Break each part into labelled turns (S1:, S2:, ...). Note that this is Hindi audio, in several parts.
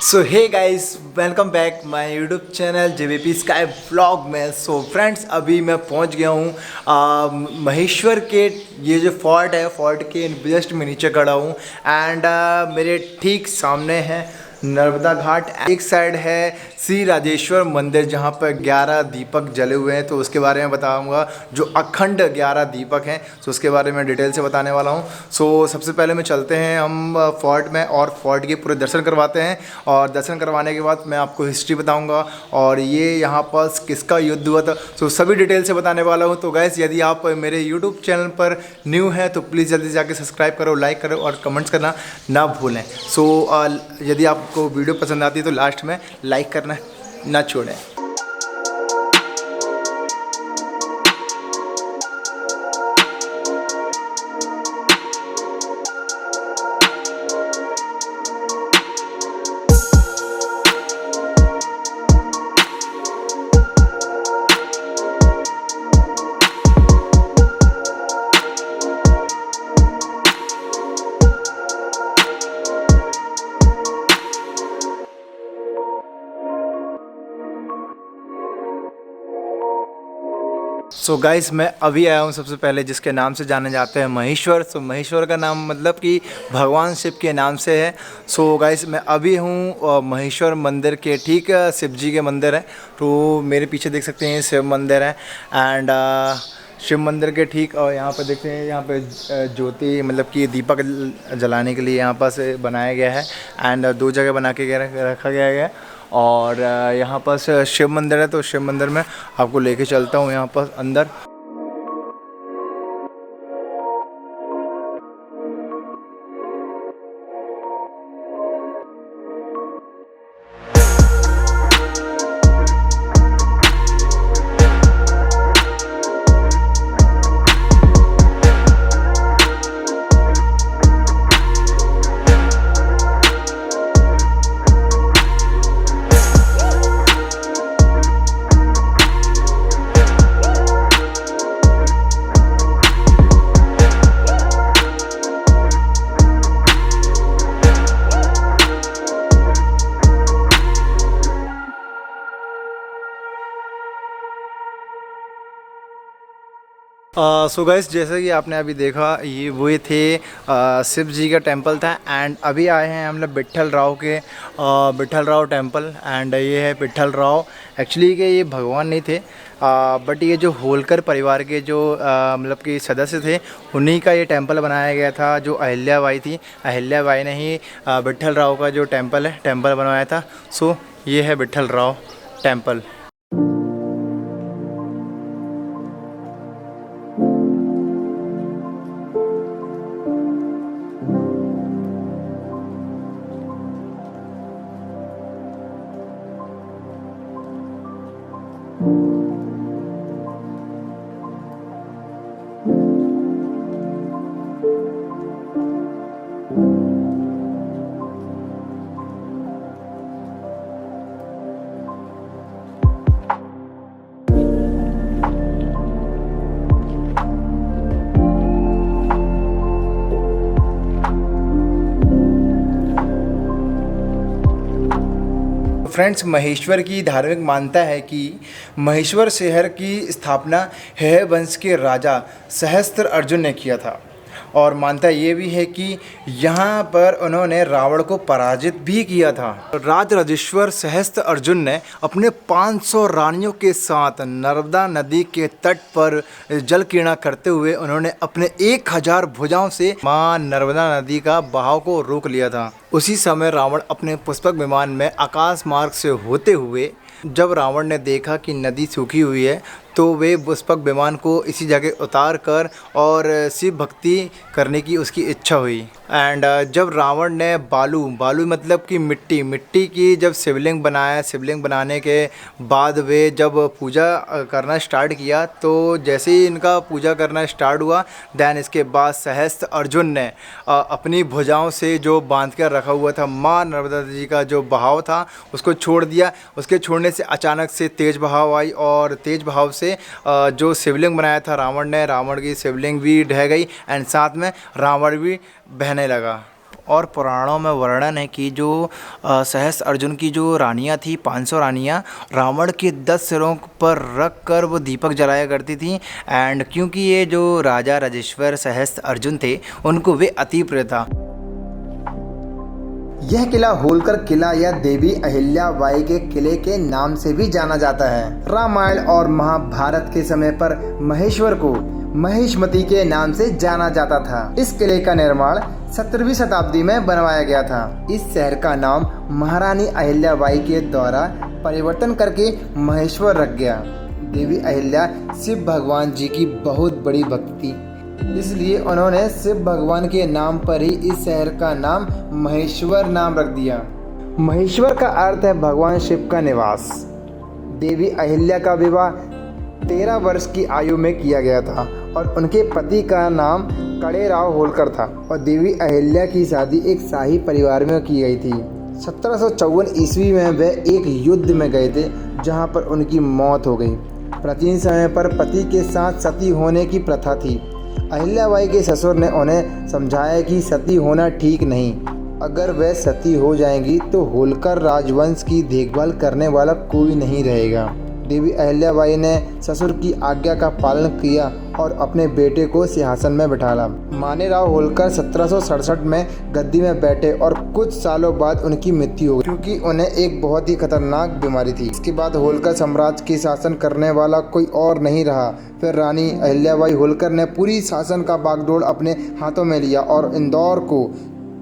S1: So hey guys, welcome back my YouTube channel JVP sky vlog में। सो फ्रेंड्स, अभी मैं पहुंच गया हूं महेश्वर के ये जो फोर्ट है, फोर्ट के जस्ट मैं नीचे खड़ा हूं। एंड मेरे ठीक सामने है नर्मदा घाट। एक साइड है श्री राजेश्वर मंदिर जहां पर 11 दीपक जले हुए हैं, तो उसके बारे में बताऊंगा। जो अखंड 11 दीपक हैं, तो उसके बारे में डिटेल से बताने वाला हूं। सो सबसे पहले में चलते हैं हम फोर्ट में और फोर्ट के पूरे दर्शन करवाते हैं। और दर्शन करवाने के बाद मैं आपको हिस्ट्री बताऊंगा और ये यहाँ पर किसका युद्ध हुआ था, तो सभी डिटेल से बताने वाला हूँ। तो गैस, यदि आप मेरे यूट्यूब चैनल पर न्यू हैं तो प्लीज़ जल्दी जाके सब्सक्राइब करो, लाइक करो और कमेंट्स करना ना भूलें। सो यदि आपको वीडियो पसंद आती है तो लास्ट में लाइक करना ना छोड़ें। सो गाइस, मैं अभी आया हूँ सबसे पहले जिसके नाम से जाने जाते हैं महेश्वर। सो महेश्वर का नाम मतलब कि भगवान शिव के नाम से है। सो गाइस, मैं अभी हूँ महेश्वर मंदिर के ठीक शिव जी के मंदिर है। तो मेरे पीछे देख सकते हैं शिव मंदिर है। एंड शिव मंदिर के ठीक और यहाँ पर देखते हैं, यहाँ पे ज्योति मतलब कि दीपक जलाने के लिए यहाँ पर से बनाया गया है। एंड 2 जगह बना के रखा गया है। और यहाँ पास शिव मंदिर है, तो शिव मंदिर में आपको लेके चलता हूँ यहाँ पर अंदर। सो गाइस, जैसे कि आपने अभी देखा, ये वो थे शिव जी का टेंपल था। एंड अभी आए हैं हम लोग विट्ठल राव के विट्ठल राव टेंपल। एंड ये है विट्ठल राव। एक्चुअली के ये भगवान नहीं थे, बट ये जो होलकर परिवार के जो मतलब कि सदस्य थे, उन्हीं का ये टेंपल बनाया गया था। जो अहिल्याबाई थी, अहिल्याबाई ने ही विट्ठल राव का जो टेंपल बनवाया था। सो ये है विट्ठल राव टेंपल। फ्रेंड्स, महेश्वर की धार्मिक मान्यता है कि महेश्वर शहर की स्थापना हेय वंश के राजा सहस्त्र अर्जुन ने किया था। और मान्यता ये भी है कि यहाँ पर उन्होंने रावण को पराजित भी किया था। राजराजेश्वर सहस्त्र अर्जुन ने अपने 500 रानियों के साथ नर्मदा नदी के तट पर जल क्रीड़ा करते हुए उन्होंने अपने 1000 भुजाओं से मां नर्मदा नदी का बहाव को रोक लिया था। उसी समय रावण अपने पुष्पक विमान में आकाश मार्ग से होते हुए जब रावण ने देखा कि नदी सूखी हुई है, तो वे पुष्पक विमान को इसी जगह उतार कर और शिव भक्ति करने की उसकी इच्छा हुई। एंड जब रावण ने बालू मतलब कि मिट्टी की जब शिवलिंग बनाया, शिवलिंग बनाने के बाद वे जब पूजा करना स्टार्ट किया, तो जैसे ही इनका पूजा करना स्टार्ट हुआ, देन इसके बाद सहस्त्र अर्जुन ने अपनी भुजाओं से जो बांध कर रखा हुआ था माँ नर्मदा जी का जो बहाव था, उसको छोड़ दिया। उसके छोड़ने से अचानक से तेज़ बहाव आई और तेज़ बहाव से जो शिवलिंग बनाया था रावण ने, रावण की शिवलिंग भी ढह गई एंड साथ में रावण भी बहने लगा। और पुराणों में वर्णन है कि जो सहस्त्र अर्जुन की जो रानियां थी, 500 रानियां, रावण के 10 सिरों पर रख कर वो दीपक जलाया करती थी। एंड क्योंकि ये जो राजा राजेश्वर सहस्त्र अर्जुन थे, उनको वे अति प्रिय था। यह किला होलकर किला या देवी अहिल्याबाई के किले के नाम से भी जाना जाता है। रामायण और महाभारत के समय पर महेश्वर को महिष्मती के नाम से जाना जाता था। इस किले का निर्माण 17वीं शताब्दी में बनवाया गया था। इस शहर का नाम महारानी अहिल्याबाई के द्वारा परिवर्तन करके महेश्वर रख गया। देवी अहिल्या शिव भगवान जी की बहुत बड़ी भक्त थी, इसलिए उन्होंने शिव भगवान के नाम पर ही इस शहर का नाम महेश्वर नाम रख दिया। महेश्वर का अर्थ है भगवान शिव का निवास। देवी अहिल्या का विवाह 13 वर्ष की आयु में किया गया था और उनके पति का नाम कड़ेराव होलकर था और देवी अहिल्या की शादी एक शाही परिवार में की गई थी। 1754 ईस्वी में वे एक युद्ध में गए थे जहां पर उनकी मौत हो गई। प्राचीन समय पर पति के साथ सती होने की प्रथा थी। अहिल्याबाई के ससुर ने उन्हें समझाया कि सती होना ठीक नहीं, अगर वह सती हो जाएंगी तो होलकर राजवंश की देखभाल करने वाला कोई नहीं रहेगा। देवी अहिल्याबाई ने ससुर की आज्ञा का पालन किया और अपने बेटे को सिंहासन में बिठाला। मानेराव होलकर 1767 में गद्दी में बैठे और कुछ सालों बाद उनकी मृत्यु हो गई, क्योंकि उन्हें एक बहुत ही खतरनाक बीमारी थी। इसके बाद होलकर साम्राज्य की शासन करने वाला कोई और नहीं रहा। फिर रानी अहिल्याबाई होलकर ने पूरी शासन का बागडोर अपने हाथों में लिया और इंदौर को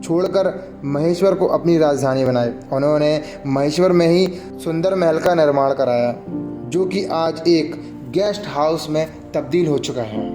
S1: छोड़कर महेश्वर को अपनी राजधानी बनाई। उन्होंने महेश्वर में ही सुंदर महल का निर्माण कराया, जो कि आज एक गेस्ट हाउस में तब्दील हो चुका है।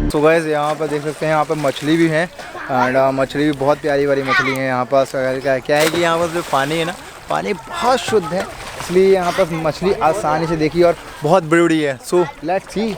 S1: तो गाइस यहाँ पर देख सकते हैं, यहाँ पर मछली भी है एंड मछली भी बहुत प्यारी वाली मछली है यहाँ पास। क्या है कि यहाँ पर जो पानी है ना, पानी बहुत शुद्ध है, इसलिए यहाँ पर मछली आसानी से देखी और बहुत बड़ी बड़ी है। So let's see.